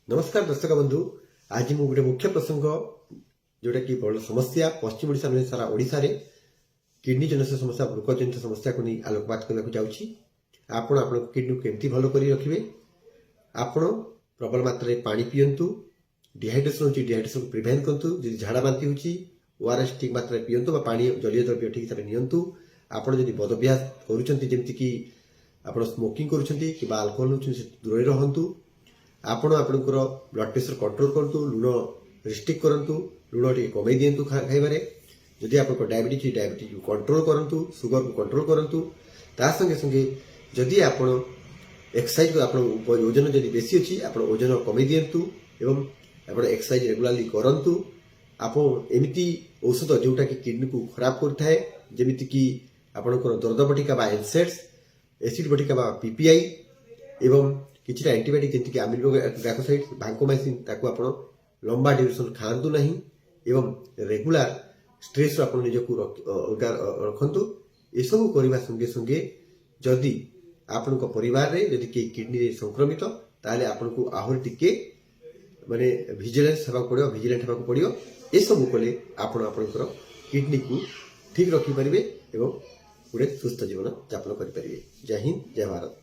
नमस्कार दर्शक बंधु आज मु गोटे मुख्य प्रसंग जोटा कि बड़ समस्या पश्चिम ओडिशा में सारा ओडिशा रे किडनी जनित समस्या वृक जनित समस्या को नहीं आलोकपात करने जाऊँगी। आपण आपण किडनी को केमती भल करी रखिबे। आपण प्रबल मात्रा पानी पियंतु। डिहाइड्रेशन होची डिहाइड्रेशन को प्रिवेंट करंतु। जदि झाड़ा बांती होची ओआरएस ठीक मात्रा पियंतु बा पानी जलीय द्रव्य ठीक हिसाब से नियंतु। आपण जदि बद अभ्यास करूछंती जेमति कि आपण स्मोकिंग करूछंती कि बा अल्कोहल होची दूर रहंतु। आपण आपणकर ब्लड प्रेशर कंट्रोल करतु। लुण रिस्ट्रिक्ट करंतु। लुण टी कमई दियंतु खाइबारे। जदि आपनको डायबिटीज को कंट्रोल करंतु। सुगर को कंट्रोल करंतु। ता संगे संगे जदि आपण एक्सरसाइज को आपण वजन जदि बेसी अछि आपण वजन कमई दियंतु एवं आपण एक्सरसाइज रेगुलरली करंतु। आपण एमिति औषध जोटा कि किडनी को खराब करथाय जेमिति कि आपणकर दर्द बटिका बा एनसेड्स एसिड बटिका बा पीपीआई एवं किछटा एंटीबायोटिक जेंति कि ग्लाइकोसाइड भांकोमाइसिन ताको आपण लंबा ड्यूरेशन खांतु नहीं एवं रेगुलर स्ट्रेस आपण निजको रखंतु। ए सब करबा संगे संगे जदि आपनको परिवार रे जदि के किडनी रे संक्रमित ताले आपनको आहुर टिके माने विजिलेंस हेबा पड़ियो विजिलेंट हेबा पड़ियो। ए सब कले आपण आपनकर किडनी को ठीक रखि परिबे एवं पूरे सुस्थ जीवन यापन करि परिबे। जय हिंद जय भारत।